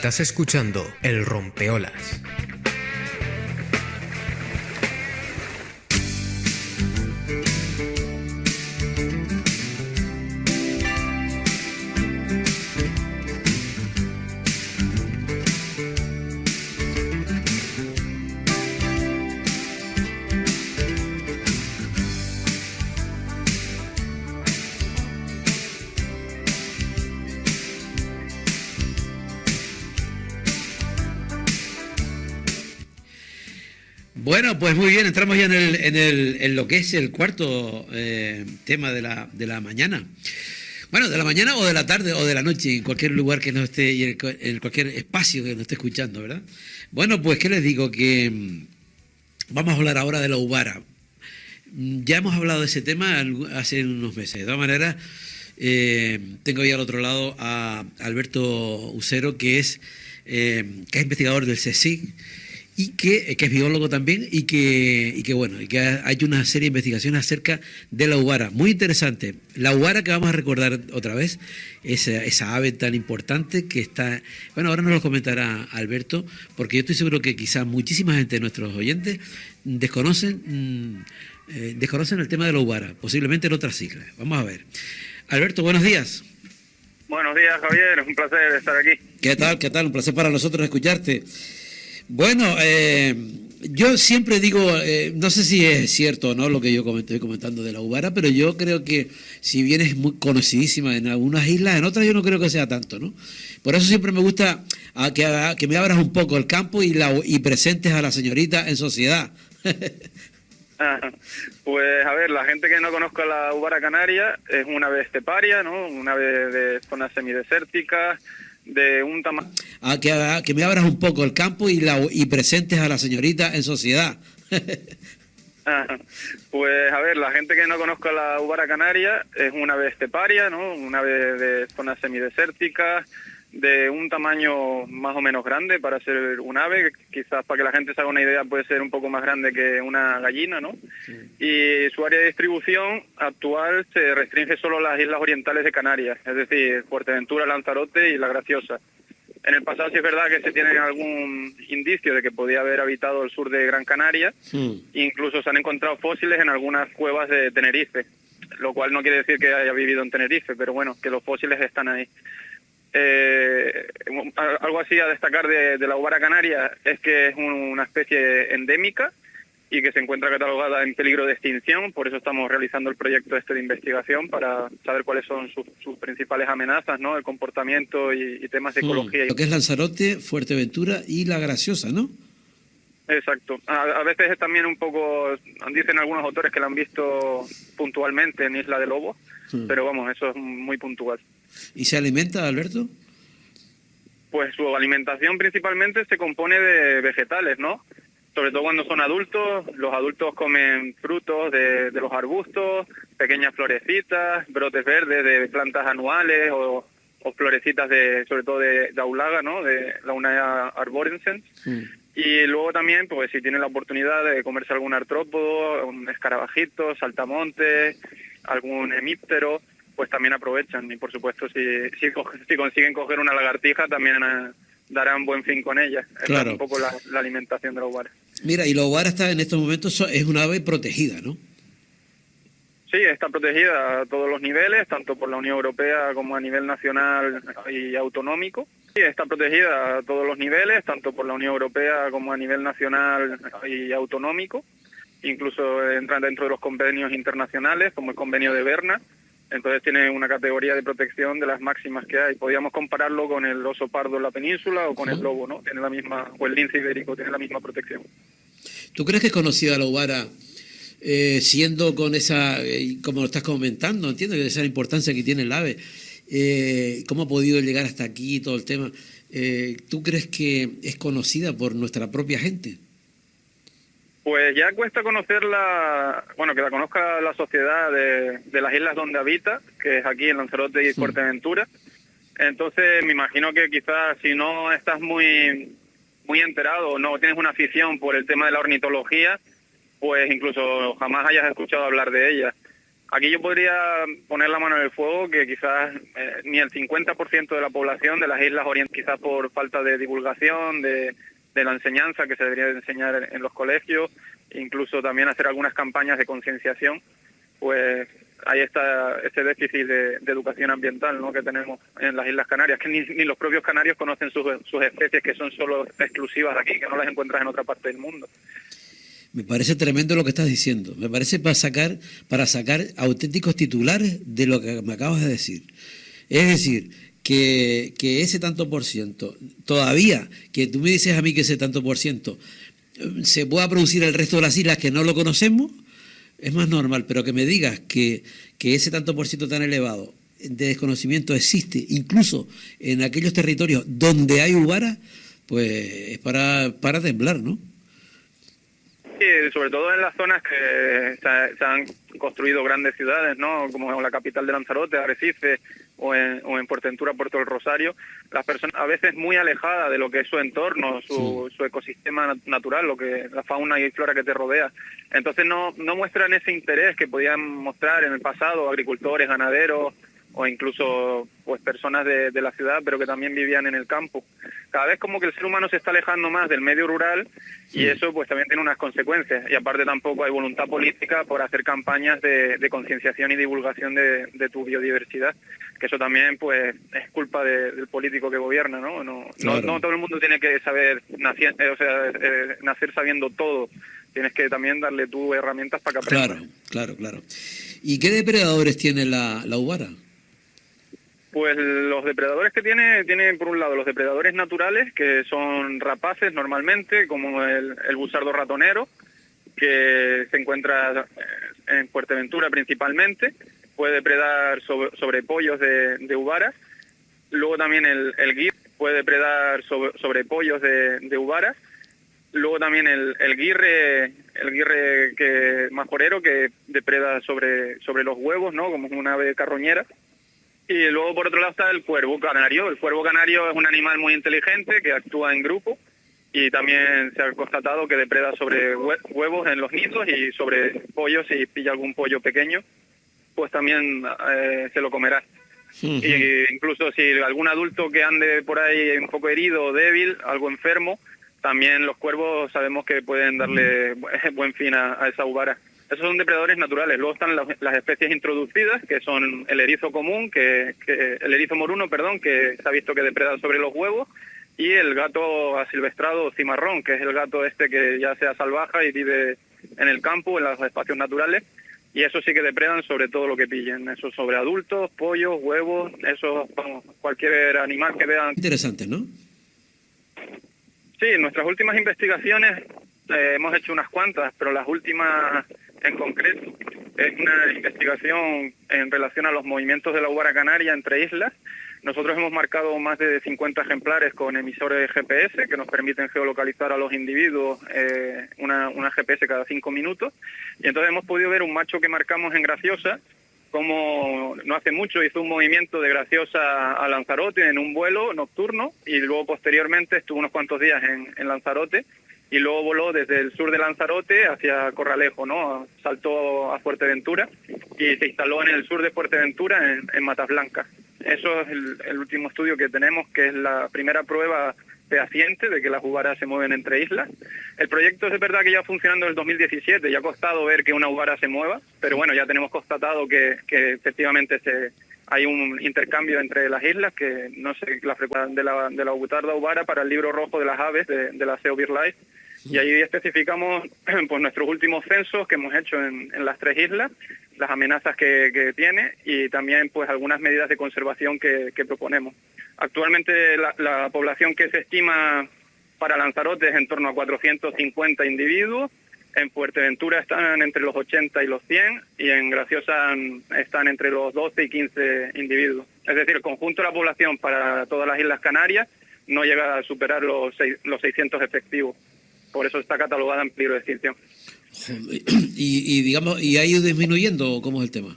Estás escuchando El Rompeolas. Bueno, pues muy bien, entramos ya en lo que es el cuarto tema de la mañana. Bueno, de la mañana o de la tarde o de la noche, en cualquier lugar que nos esté, y en cualquier espacio que nos esté escuchando, ¿verdad? Bueno, pues qué les digo, que vamos a hablar ahora de la Ubara. Ya hemos hablado de ese tema hace unos meses. De todas maneras, tengo ahí al otro lado a Alberto Usero, que es investigador del CSIC, y que es biólogo también, y que bueno, y que ha hecho una serie de investigaciones acerca de la Ubara, muy interesante. La Ubara, que vamos a recordar otra vez, esa ave tan importante que está, bueno, ahora nos lo comentará Alberto, porque yo estoy seguro que quizás muchísima gente de nuestros oyentes desconocen el tema de la Ubara, posiblemente en otras islas. Vamos a ver. Alberto, buenos días. Buenos días, Javier, es un placer estar aquí. ¿Qué tal? ¿Qué tal? Un placer para nosotros escucharte. Bueno, yo siempre digo, no sé si es cierto o no lo que yo estoy comentando de la Ubara, pero yo creo que si bien es muy conocidísima en algunas islas, en otras yo no creo que sea tanto, ¿no? Por eso siempre me gusta que me abras un poco el campo y presentes a la señorita en sociedad. Pues a ver, la gente que no conozca la Ubara canaria es una ave esteparia, ¿no? Una ave de zonas semidesérticas, de un tamaño... Que me abras un poco el campo y presentes a la señorita en sociedad. Pues a ver, la gente que no conozca la Ubara canaria es una ave esteparia, ¿no? Una ave de zonas semidesérticas, de un tamaño más o menos grande para ser un ave, quizás para que la gente se haga una idea puede ser un poco más grande que una gallina, ¿no? Sí. Y su área de distribución actual se restringe solo a las islas orientales de Canarias, es decir, Fuerteventura, Lanzarote y La Graciosa. En el pasado sí es verdad que se tiene algún indicio de que podía haber habitado el sur de Gran Canaria, incluso se han encontrado fósiles en algunas cuevas de Tenerife, lo cual no quiere decir que haya vivido en Tenerife, pero bueno, que los fósiles están ahí. Algo así a destacar de la Ubara canaria es que es una especie endémica y que se encuentra catalogada en peligro de extinción, por eso estamos realizando el proyecto de investigación para saber cuáles son sus principales amenazas, ¿no? El comportamiento y temas de ecología. Lo que es Lanzarote, Fuerteventura y La Graciosa, ¿no? Exacto. A veces es también un poco, dicen algunos autores que la han visto puntualmente en Isla de Lobos, pero vamos, eso es muy puntual. ¿Y se alimenta, Alberto? Pues su alimentación principalmente se compone de vegetales, ¿no? Sobre todo cuando son adultos, los adultos comen frutos de los arbustos, pequeñas florecitas, brotes verdes de plantas anuales o florecitas sobre todo de aulaga, ¿no? De Launaea arborescens. Y luego también, pues si tienen la oportunidad de comerse algún artrópodo, un escarabajito, saltamontes, algún hemíptero, pues también aprovechan. Y por supuesto, si consiguen coger una lagartija, también darán buen fin con ella. Claro. Es un poco la alimentación de la Ubara. Mira, y la Ubara está en estos momentos, es una ave protegida, ¿no? Sí, está protegida a todos los niveles, tanto por la Unión Europea como a nivel nacional y autonómico. Sí, está protegida a todos los niveles, tanto por la Unión Europea como a nivel nacional y autonómico. Incluso entran dentro de los convenios internacionales, como el convenio de Berna. Entonces tiene una categoría de protección de las máximas que hay. Podríamos compararlo con el oso pardo en la península o con el lobo, ¿no? Tiene la misma, o el lince ibérico, tiene la misma protección. ¿Tú crees que es conocida la Ubara siendo con esa, como lo estás comentando, entiendo que esa importancia que tiene el ave, cómo ha podido llegar hasta aquí todo el tema? ¿Tú crees que es conocida por nuestra propia gente? Pues ya cuesta conocerla, bueno, que la conozca la sociedad de las islas donde habita, que es aquí en Lanzarote y Fuerteventura. Entonces me imagino que quizás si no estás muy enterado o no tienes una afición por el tema de la ornitología, pues incluso jamás hayas escuchado hablar de ella. Aquí yo podría poner la mano en el fuego que quizás ni el 50% de la población de las Islas Orientales, quizás por falta de divulgación, de la enseñanza que se debería de enseñar en los colegios, incluso también hacer algunas campañas de concienciación, pues ahí está ese déficit de educación ambiental, ¿no?, que tenemos en las Islas Canarias, que ni los propios canarios conocen sus especies, que son solo exclusivas de aquí, que no las encuentras en otra parte del mundo. Me parece tremendo lo que estás diciendo. Me parece para sacar auténticos titulares de lo que me acabas de decir. Es decir, que ese tanto por ciento, todavía, que tú me dices a mí que ese tanto por ciento se pueda producir el resto de las islas que no lo conocemos, es más normal, pero que me digas que ese tanto por ciento tan elevado de desconocimiento existe, incluso en aquellos territorios donde hay ubara, pues es para temblar, ¿no? Sí, sobre todo en las zonas que se han construido grandes ciudades, ¿no?, como la capital de Lanzarote, Arrecife, o en Fuerteventura, Puerto del Rosario, las personas a veces muy alejadas de lo que es su entorno, su ecosistema natural, lo que la fauna y flora que te rodea. Entonces no muestran ese interés que podían mostrar en el pasado agricultores, ganaderos, o incluso pues personas de la ciudad, pero que también vivían en el campo. Cada vez como que el ser humano se está alejando más del medio rural, y eso pues también tiene unas consecuencias. Y aparte tampoco hay voluntad política por hacer campañas de concienciación y divulgación de tu biodiversidad, que eso también pues es culpa del político que gobierna, ¿no? Claro. No todo el mundo tiene que saber nacer sabiendo todo. Tienes que también darle tú herramientas para que aprenda. Claro. ¿Y qué depredadores tiene la ubara? Pues los depredadores que tiene por un lado los depredadores naturales, que son rapaces normalmente, como el busardo ratonero, que se encuentra en Fuerteventura principalmente, puede depredar sobre pollos de uvaras. Luego también el guirre puede depredar sobre pollos de uvaras. Luego también el guirre que majorero, que depreda sobre los huevos, ¿no?, como una ave carroñera. Y luego por otro lado está el cuervo canario. El cuervo canario es un animal muy inteligente que actúa en grupo, y también se ha constatado que depreda sobre huevos en los nidos y sobre pollos. Si pilla algún pollo pequeño, pues también se lo comerá. Y incluso si algún adulto que ande por ahí un poco herido o débil, algo enfermo, también los cuervos sabemos que pueden darle buen fin a esa ubara. Esos son depredadores naturales. Luego están las especies introducidas, que son el erizo común, el erizo moruno, que se ha visto que depreda sobre los huevos, y el gato asilvestrado cimarrón, que es el gato que ya sea salvaje y vive en el campo, en los espacios naturales, y eso sí que depredan sobre todo lo que pillen. Eso sobre adultos, pollos, huevos, eso, cualquier animal que vean. Interesante, ¿no? Sí, nuestras últimas investigaciones hemos hecho unas cuantas, pero las últimas en concreto es una investigación en relación a los movimientos de la ubara canaria entre islas. Nosotros hemos marcado más de 50 ejemplares con emisores GPS que nos permiten geolocalizar a los individuos, una GPS cada 5 minutos, y entonces hemos podido ver un macho que marcamos en Graciosa, como no hace mucho hizo un movimiento de Graciosa a Lanzarote en un vuelo nocturno, y luego posteriormente estuvo unos cuantos días en Lanzarote, y luego voló desde el sur de Lanzarote hacia Corralejo, ¿no? Saltó a Fuerteventura y se instaló en el sur de Fuerteventura, en Matas Blancas. Eso es el último estudio que tenemos, que es la primera prueba fehaciente de que las uvaras se mueven entre islas. El proyecto es verdad que ya funcionando en el 2017, ya ha costado ver que una ubara se mueva, pero bueno, ya tenemos constatado que efectivamente hay un intercambio entre las islas, que no sé la frecuencia de la butarda ubara para el libro rojo de las aves de la SEO BirdLife, y ahí especificamos pues nuestros últimos censos que hemos hecho en las 3 islas, las amenazas que tiene, y también pues algunas medidas de conservación que proponemos. Actualmente la población que se estima para Lanzarote es en torno a 450 individuos. En Fuerteventura están entre los 80 y los 100, y en Graciosa están entre los 12 y 15 individuos. Es decir, el conjunto de la población para todas las Islas Canarias no llega a superar los 600 efectivos. Por eso está catalogada en peligro de extinción. ¿Y ha ido disminuyendo? ¿Cómo es el tema?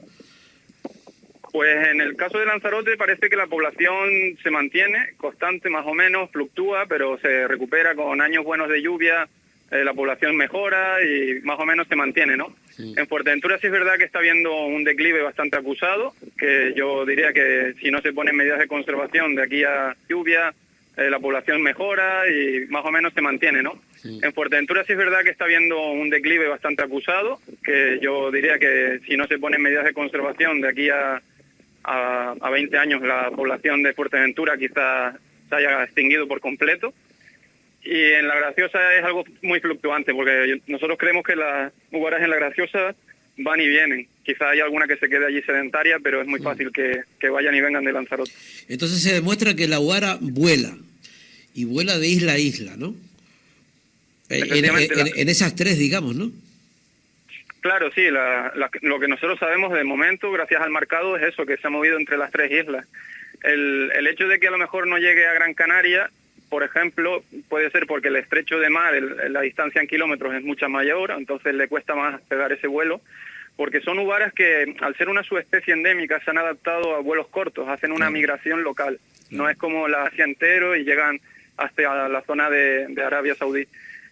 Pues en el caso de Lanzarote parece que la población se mantiene constante, más o menos, fluctúa, pero se recupera con años buenos de lluvia. la población mejora y más o menos se mantiene, ¿no? Sí. En Fuerteventura sí es verdad que está habiendo un declive bastante acusado, que yo diría que si no se ponen medidas de conservación de aquí a lluvia, la población mejora y más o menos se mantiene, ¿no? Sí. En Fuerteventura sí es verdad que está habiendo un declive bastante acusado, que yo diría que si no se ponen medidas de conservación de aquí a 20 años, la población de Fuerteventura quizás se haya extinguido por completo. Y en La Graciosa es algo muy fluctuante, porque nosotros creemos que las uvaras en La Graciosa van y vienen. Quizá hay alguna que se quede allí sedentaria, pero es muy fácil que vayan y vengan de Lanzarote. Entonces se demuestra que la uvara vuela, y vuela de isla a isla, ¿no? Efectivamente, En esas tres, digamos, ¿no? Claro, sí, lo que nosotros sabemos de momento, gracias al marcado, es eso, que se ha movido entre las tres islas. El hecho de que a lo mejor no llegue a Gran Canaria, por ejemplo, puede ser porque el estrecho de mar, la distancia en kilómetros es mucha mayor, entonces le cuesta más pegar ese vuelo, porque son uvaras que, al ser una subespecie endémica, se han adaptado a vuelos cortos, hacen una migración local. No es como la Asia entero y llegan hasta la zona de Arabia Saudí.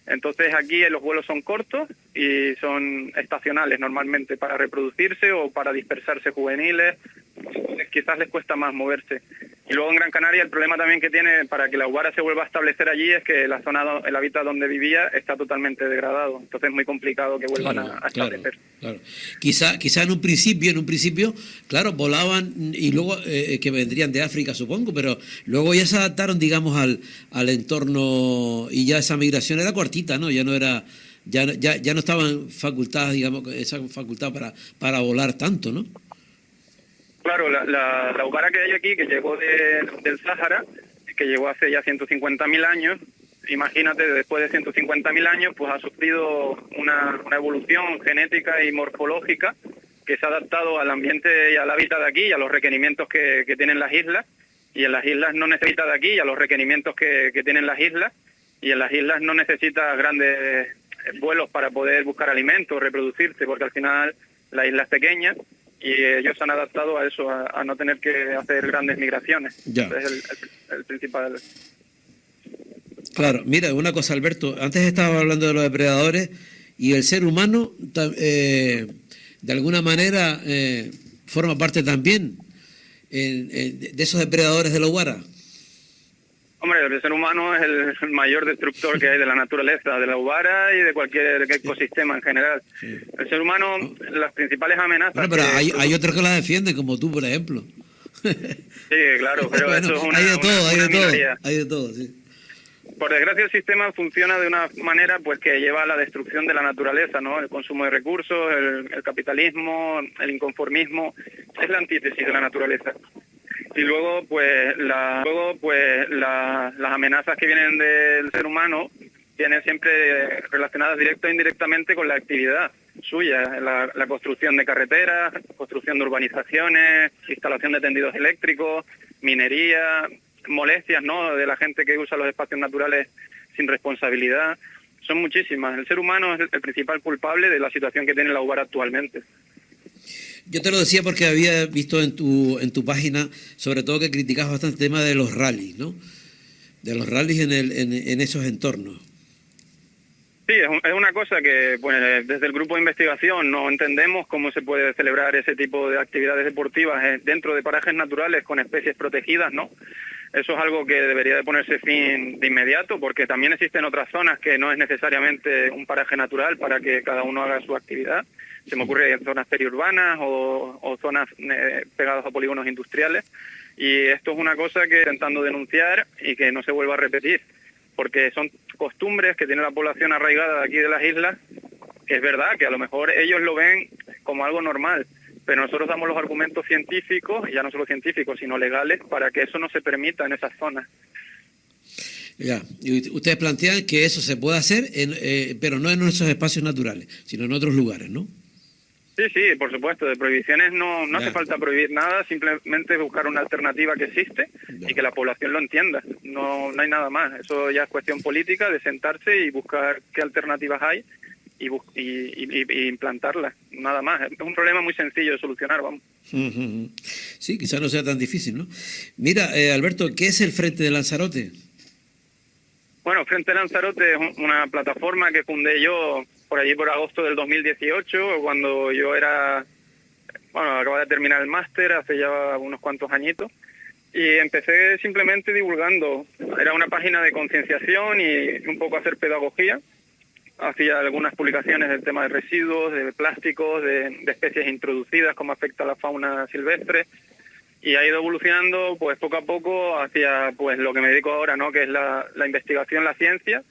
Entonces aquí los vuelos son cortos y son estacionales normalmente para reproducirse o para dispersarse juveniles. Quizás les cuesta más moverse. Y luego en Gran Canaria el problema también que tiene para que la uvara se vuelva a establecer allí es que la zona, el hábitat donde vivía está totalmente degradado. Entonces es muy complicado que vuelvan a establecer. Claro. Quizá en un principio, claro, volaban y luego que vendrían de África, supongo, pero luego ya se adaptaron, digamos, al entorno y ya esa migración era cortita, ¿no? Ya no era, ya no estaban facultadas, digamos, esa facultad para volar tanto, ¿no? Claro, la uvara que hay aquí, que llegó del Sáhara, que llegó hace ya 150.000 años, imagínate, después de 150.000 años, pues ha sufrido una evolución genética y morfológica que se ha adaptado al ambiente y al hábitat de aquí y a los requerimientos que tienen las islas, y en las islas no necesita de aquí y a los requerimientos que tienen las islas, y en las islas no necesita grandes vuelos para poder buscar alimentos, reproducirse, porque al final la isla es pequeña, y ellos se han adaptado a eso, a no tener que hacer grandes migraciones. Ya. Es el principal. Claro, mira, una cosa, Alberto, antes estaba hablando de los depredadores y el ser humano de alguna manera forma parte también de esos depredadores de la uvara. Hombre, el ser humano es el mayor destructor que hay de la naturaleza, de la uvara y de cualquier ecosistema en general. Sí. El ser humano, las principales amenazas... Bueno, pero hay otros que la defienden, como tú, por ejemplo. Sí, claro, pero bueno, eso es una minoría. Hay de todo, sí. Por desgracia el sistema funciona de una manera pues que lleva a la destrucción de la naturaleza, ¿no? El consumo de recursos, el capitalismo, el inconformismo, es la antítesis de la naturaleza. Y luego pues las amenazas que vienen del ser humano vienen siempre relacionadas directa e indirectamente con la actividad suya, la construcción de carreteras, construcción de urbanizaciones, instalación de tendidos eléctricos, minería, molestias, ¿no?, de la gente que usa los espacios naturales sin responsabilidad. Son muchísimas. El ser humano es el principal culpable de la situación que tiene la uvara actualmente. Yo te lo decía porque había visto en tu página, sobre todo, que criticabas bastante el tema de los rallies, ¿no? De los rallies en esos entornos. Sí, es una cosa que pues desde el grupo de investigación no entendemos cómo se puede celebrar ese tipo de actividades deportivas dentro de parajes naturales con especies protegidas, ¿no? Eso es algo que debería de ponerse fin de inmediato, porque también existen otras zonas que no es necesariamente un paraje natural para que cada uno haga su actividad. Se me ocurre en zonas periurbanas o zonas pegadas a polígonos industriales, y esto es una cosa que intentando denunciar y que no se vuelva a repetir, porque son costumbres que tiene la población arraigada de aquí de las islas, que es verdad que a lo mejor ellos lo ven como algo normal, pero nosotros damos los argumentos científicos, y ya no solo científicos, sino legales, para que eso no se permita en esas zonas. Ya, y ustedes plantean que eso se puede hacer, pero no en esos espacios naturales, sino en otros lugares, ¿no? Sí, por supuesto. De prohibiciones no hace falta prohibir nada, simplemente buscar una alternativa que existe y que la población lo entienda. No hay nada más. Eso ya es cuestión política, de sentarse y buscar qué alternativas hay y implantarlas. Nada más. Es un problema muy sencillo de solucionar, vamos. Sí, quizás no sea tan difícil, ¿no? Mira, Alberto, ¿qué es el Frente de Lanzarote? Bueno, Frente Lanzarote es una plataforma que fundé yo por allí por agosto del 2018, cuando yo acababa de terminar el máster hace ya unos cuantos añitos, y empecé simplemente divulgando. Era una página de concienciación y un poco hacer pedagogía. Hacía algunas publicaciones del tema de residuos, de plásticos, de especies introducidas, cómo afecta a la fauna silvestre, y ha ido evolucionando pues poco a poco hacia pues lo que me dedico ahora, ¿no? Que es la investigación, la ciencia.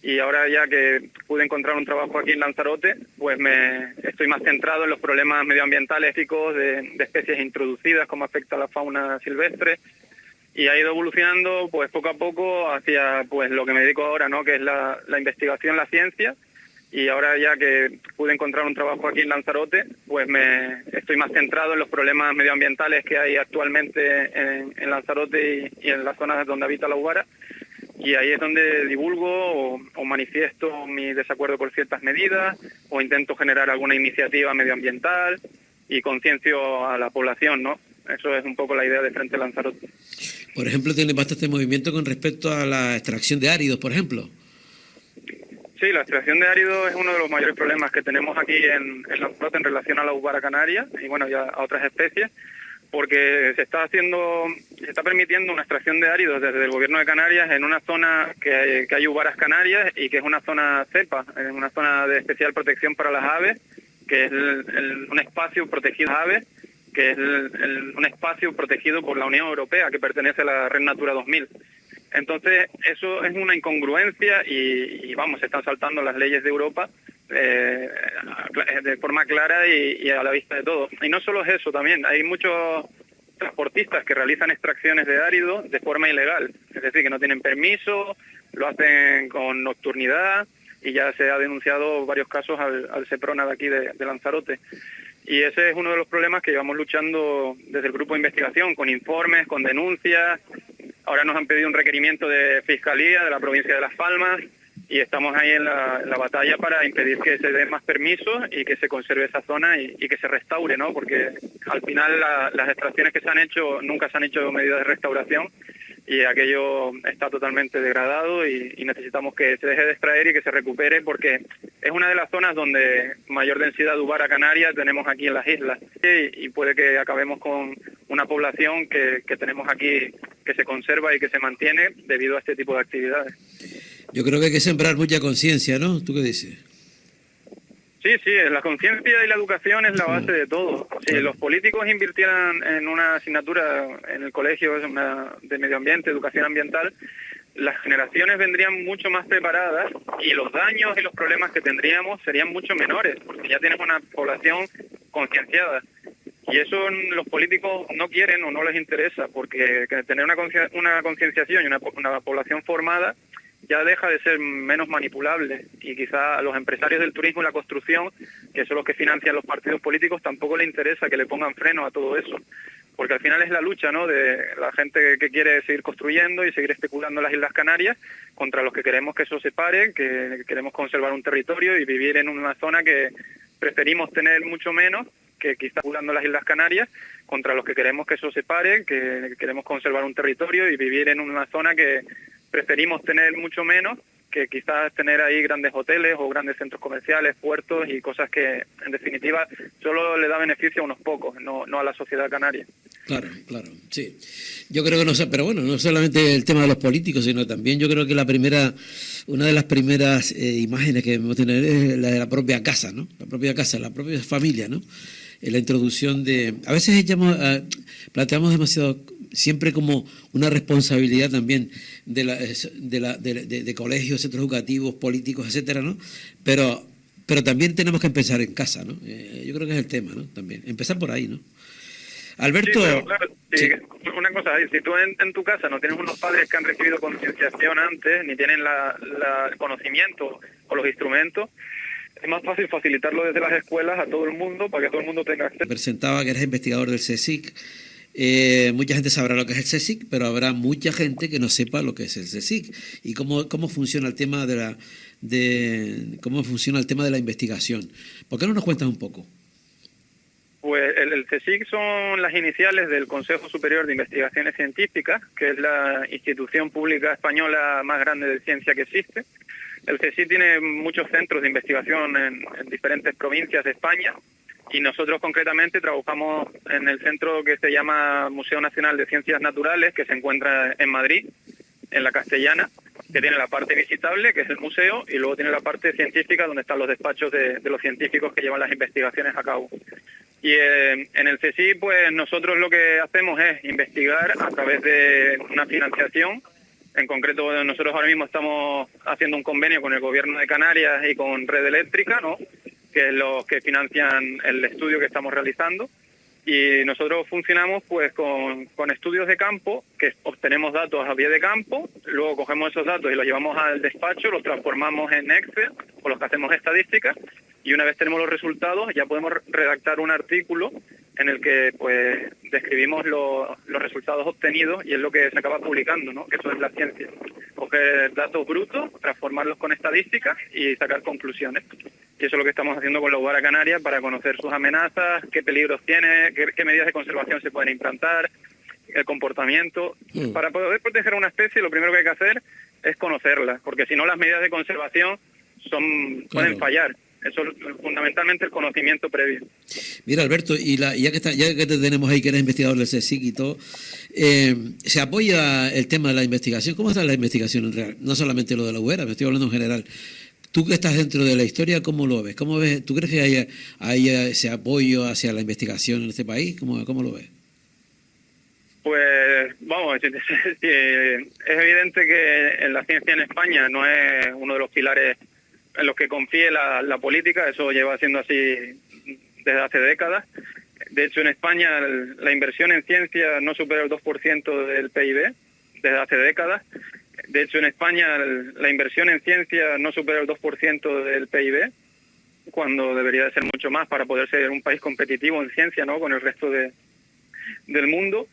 Y ahora, ya que pude encontrar un trabajo aquí en Lanzarote, pues estoy más centrado en los problemas medioambientales, éticos, de especies introducidas, cómo afecta a la fauna silvestre, y ha ido evolucionando pues poco a poco hacia pues lo que me dedico ahora, ¿no? Que es la investigación, la ciencia. Y ahora, ya que pude encontrar un trabajo aquí en Lanzarote, pues estoy más centrado en los problemas medioambientales que hay actualmente en Lanzarote y en las zonas donde habita la Ubara. Y ahí es donde divulgo o manifiesto mi desacuerdo con ciertas medidas, o intento generar alguna iniciativa medioambiental y conciencio a la población, ¿no? Eso es un poco la idea de Frente Lanzarote. Por ejemplo, tiene bastante movimiento con respecto a la extracción de áridos, por ejemplo. Sí, la extracción de áridos es uno de los mayores problemas que tenemos aquí en Lanzarote en relación a la ubara canaria y bueno, ya a otras especies, porque se está permitiendo una extracción de áridos desde el gobierno de Canarias en una zona que hay ubaras canarias y que es una zona cepa, en una zona de especial protección para las aves, que es un espacio protegido de aves, que es un espacio protegido por la Unión Europea, que pertenece a la Red Natura 2000. Entonces, eso es una incongruencia y vamos, se están saltando las leyes de Europa de forma clara y a la vista de todos. Y no solo es eso, también hay muchos transportistas que realizan extracciones de árido de forma ilegal, es decir, que no tienen permiso, lo hacen con nocturnidad, y ya se ha denunciado varios casos al Seprona de aquí de Lanzarote. Y ese es uno de los problemas que llevamos luchando desde el grupo de investigación, con informes, con denuncias. Ahora nos han pedido un requerimiento de Fiscalía de la provincia de Las Palmas y estamos ahí en la batalla para impedir que se den más permisos y que se conserve esa zona y que se restaure, ¿no? Porque al final las extracciones que se han hecho nunca se han hecho medidas de restauración y aquello está totalmente degradado y necesitamos que se deje de extraer y que se recupere, porque es una de las zonas donde mayor densidad de ubara canaria tenemos aquí en las islas y puede que acabemos con una población que tenemos aquí que se conserva y que se mantiene debido a este tipo de actividades. Yo creo que hay que sembrar mucha conciencia, ¿no? ¿Tú qué dices? Sí, la conciencia y la educación es la base de todo. Si los políticos invirtieran en una asignatura en el colegio de medio ambiente, educación ambiental, las generaciones vendrían mucho más preparadas y los daños y los problemas que tendríamos serían mucho menores, porque ya tienes una población concienciada. Y eso los políticos no quieren o no les interesa, porque tener una concienciación y una población formada ya deja de ser menos manipulable, y quizá a los empresarios del turismo y la construcción, que son los que financian los partidos políticos, tampoco les interesa que le pongan freno a todo eso, porque al final es la lucha, ¿no?, de la gente que quiere seguir construyendo y seguir especulando en las Islas Canarias contra los que queremos que eso se pare, que queremos conservar un territorio y vivir en una zona que preferimos tener mucho menos, que quizá especulando en las Islas Canarias, contra los que queremos que eso se pare, que queremos conservar un territorio y vivir en una zona que preferimos tener mucho menos, que quizás tener ahí grandes hoteles o grandes centros comerciales, puertos y cosas que, en definitiva, solo le da beneficio a unos pocos, no a la sociedad canaria. Claro, sí. Yo creo que no sé, pero bueno, no solamente el tema de los políticos, sino también yo creo que una de las primeras imágenes que debemos tener es la de la propia casa, ¿no? La propia casa, la propia familia, ¿no? La introducción de... A veces planteamos demasiado, siempre como una responsabilidad también de colegios, centros educativos, políticos, etcétera, ¿no? Pero también tenemos que empezar en casa, ¿no? Yo creo que es el tema, ¿no? También empezar por ahí, ¿no? Alberto... Sí, claro, sí. Una cosa, si tú en tu casa no tienes unos padres que han recibido concienciación antes, ni tienen el conocimiento o los instrumentos, es más fácil facilitarlo desde las escuelas a todo el mundo para que todo el mundo tenga acceso. Presentaba que eres investigador del CSIC. Mucha gente sabrá lo que es el CSIC, pero habrá mucha gente que no sepa lo que es el CSIC y cómo funciona el tema cómo funciona el tema de la investigación. ¿Por qué no nos cuentas un poco? Pues el CSIC son las iniciales del Consejo Superior de Investigaciones Científicas, que es la institución pública española más grande de ciencia que existe. El CSIC tiene muchos centros de investigación en diferentes provincias de España, y nosotros concretamente trabajamos en el centro que se llama Museo Nacional de Ciencias Naturales, que se encuentra en Madrid, en la Castellana, que tiene la parte visitable, que es el museo, y luego tiene la parte científica, donde están los despachos de los científicos que llevan las investigaciones a cabo. Y en el CSIC, pues nosotros lo que hacemos es investigar a través de una financiación. En concreto, nosotros ahora mismo estamos haciendo un convenio con el Gobierno de Canarias y con Red Eléctrica, ¿no?, que es los que financian el estudio que estamos realizando. Y nosotros funcionamos pues con estudios de campo, que obtenemos datos a pie de campo, luego cogemos esos datos y los llevamos al despacho, los transformamos en Excel, con los que hacemos estadísticas, y una vez tenemos los resultados ya podemos redactar un artículo en el que pues describimos los resultados obtenidos, y es lo que se acaba publicando, ¿no?, que eso es la ciencia. Coger datos brutos, transformarlos con estadísticas y sacar conclusiones. Y eso es lo que estamos haciendo con la Ubara Canaria, para conocer sus amenazas, qué peligros tiene, qué medidas de conservación se pueden implantar, el comportamiento. Para poder proteger a una especie, lo primero que hay que hacer es conocerla, porque si no las medidas de conservación pueden fallar. Eso es fundamentalmente el conocimiento previo. Mira, Alberto, y ya que te tenemos ahí, que eres investigador del CSIC y todo, ¿se apoya el tema de la investigación? ¿Cómo está la investigación en real? No solamente lo de la Ubera, me estoy hablando en general. Tú que estás dentro de la historia, ¿cómo lo ves? ¿Cómo ves? ¿Tú crees que hay ese apoyo hacia la investigación en este país? ¿Cómo lo ves? Pues, vamos, es evidente que en la ciencia en España no es uno de los pilares en los que confíe la política. Eso lleva siendo así desde hace décadas. De hecho, en España la inversión en ciencia no supera el 2% del PIB desde hace décadas. De hecho, en España la inversión en ciencia no supera el 2% del PIB, cuando debería de ser mucho más para poder ser un país competitivo en ciencia, ¿no?, con el resto del mundo.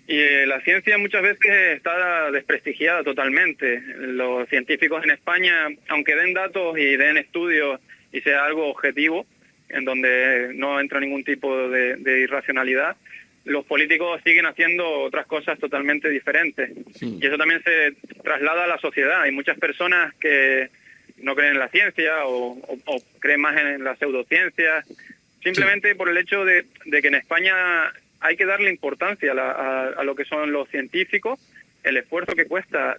Y la ciencia muchas veces está desprestigiada totalmente. Los científicos en España, aunque den datos y den estudios y sea algo objetivo, en donde no entra ningún tipo de irracionalidad, los políticos siguen haciendo otras cosas totalmente diferentes. Y eso también se traslada a la sociedad. Hay muchas personas que no creen en la ciencia o creen más en la pseudociencia, simplemente por el hecho de que en España hay que darle importancia a lo que son los científicos, el esfuerzo que cuesta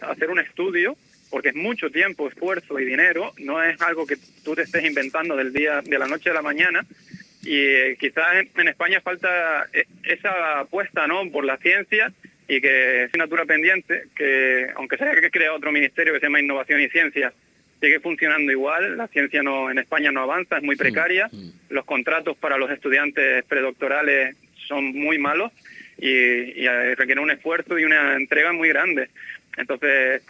hacer un estudio, porque es mucho tiempo, esfuerzo y dinero. No es algo que tú te estés inventando de la noche a la mañana. Y quizás en España falta esa apuesta, ¿no?, por la ciencia, y que es asignatura pendiente, que aunque se haya creado otro ministerio que se llama Innovación y Ciencia, sigue funcionando igual. La ciencia en España no avanza, es muy precaria. Los contratos para los estudiantes predoctorales son muy malos y requieren un esfuerzo y una entrega muy grande. Entonces,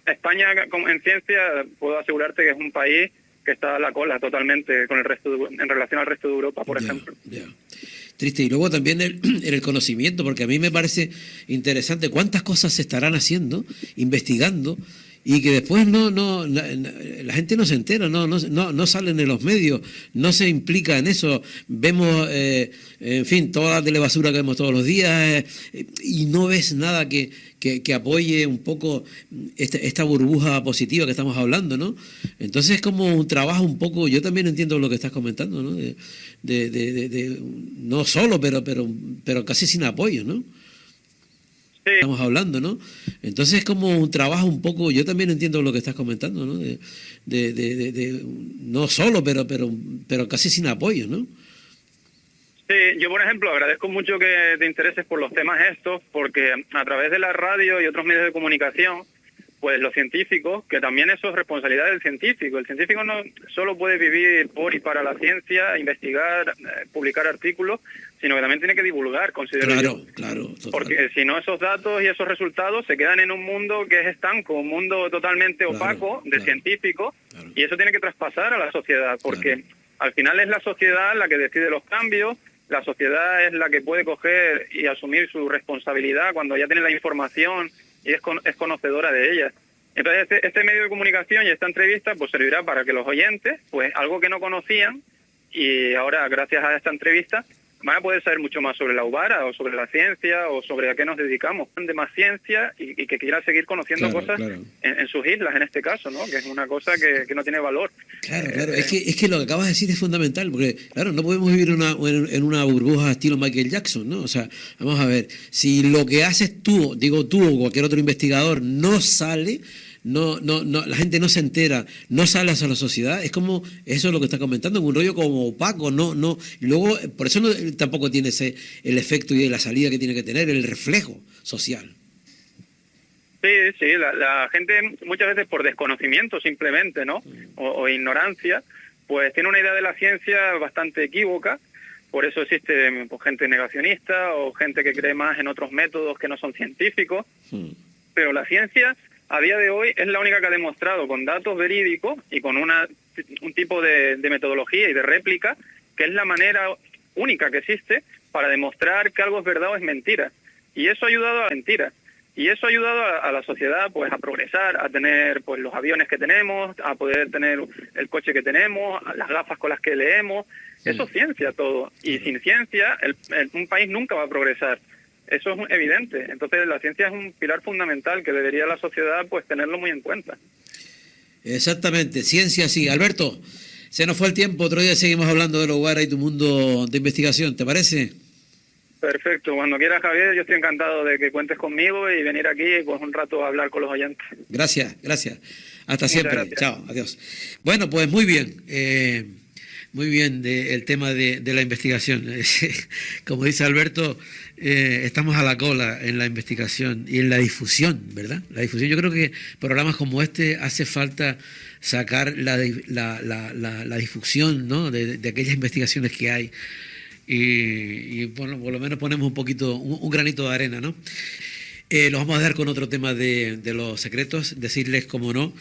España en ciencia, puedo asegurarte que es un país que está a la cola totalmente con el resto en relación al resto de Europa, por ejemplo. Triste. Y luego también el conocimiento, porque a mí me parece interesante cuántas cosas se estarán haciendo, investigando, y que después la gente no se entera, no salen en los medios, no se implica en eso. Vemos, en fin, toda la telebasura que vemos todos los días, y no ves nada que apoye un poco esta burbuja positiva que estamos hablando, ¿no? Entonces es como un trabajo un poco, yo también entiendo lo que estás comentando, ¿no? No solo, pero casi sin apoyo, ¿no? Sí. Estamos hablando, ¿no? Entonces es como un trabajo un poco, yo también entiendo lo que estás comentando, ¿no? No solo, pero casi sin apoyo, ¿no? Sí, yo por ejemplo agradezco mucho que te intereses por los temas estos, porque a través de la radio y otros medios de comunicación, pues los científicos, que también eso es responsabilidad del científico. El científico no solo puede vivir por y para la ciencia, investigar, publicar artículos, sino que también tiene que divulgar, considero yo. Claro. Total. Porque si no, esos datos y esos resultados se quedan en un mundo que es estanco, un mundo totalmente opaco de científicos, y eso tiene que traspasar a la sociedad, porque al final es la sociedad la que decide los cambios. La sociedad es la que puede coger y asumir su responsabilidad cuando ya tiene la información y es conocedora de ella. Entonces este medio de comunicación y esta entrevista pues servirá para que los oyentes, pues algo que no conocían, y ahora, gracias a esta entrevista, van a poder saber mucho más sobre la UBARA o sobre la ciencia o sobre a qué nos dedicamos. De más ciencia y que quiera seguir conociendo cosas en sus islas, en este caso, ¿no? Que es una cosa que no tiene valor. Claro. Es que lo que acabas de decir es fundamental, porque, claro, no podemos vivir en una burbuja estilo Michael Jackson, ¿no? O sea, vamos a ver, si lo que haces tú, digo tú o cualquier otro investigador, no sale... No, la gente no se entera, no sale hacia la sociedad, es como, eso es lo que está comentando, en un rollo como opaco, y luego, por eso tampoco tiene el efecto y la salida que tiene que tener, el reflejo social. Sí, la gente muchas veces por desconocimiento simplemente, ¿no? O ignorancia, pues tiene una idea de la ciencia bastante equívoca. Por eso existe pues, gente negacionista o gente que cree más en otros métodos que no son científicos. Pero la ciencia a día de hoy es la única que ha demostrado con datos verídicos y con un tipo de metodología y de réplica que es la manera única que existe para demostrar que algo es verdad o es mentira. Y eso ha ayudado a mentira. Y eso ha ayudado a la sociedad pues a progresar, a tener pues los aviones que tenemos, a poder tener el coche que tenemos, las gafas con las que leemos. Eso es ciencia todo. Y sin ciencia un país nunca va a progresar. Eso es evidente. Entonces la ciencia es un pilar fundamental que debería la sociedad pues tenerlo muy en cuenta. Exactamente, ciencia sí. Alberto, se nos fue el tiempo, otro día seguimos hablando de la UBARA y tu mundo de investigación, ¿te parece? Perfecto, cuando quieras, Javier, yo estoy encantado de que cuentes conmigo y venir aquí pues un rato a hablar con los oyentes. Gracias. Hasta siempre. Gracias. Chao, adiós. Bueno, pues muy bien. El tema de la investigación. Como dice Alberto, estamos a la cola en la investigación y en la difusión, ¿verdad? La difusión. Yo creo que programas como este hace falta sacar la difusión, ¿no? de aquellas investigaciones que hay. Y bueno, por lo menos ponemos un granito de arena, ¿no? Los vamos a dejar con otro tema de los secretos, decirles, como no,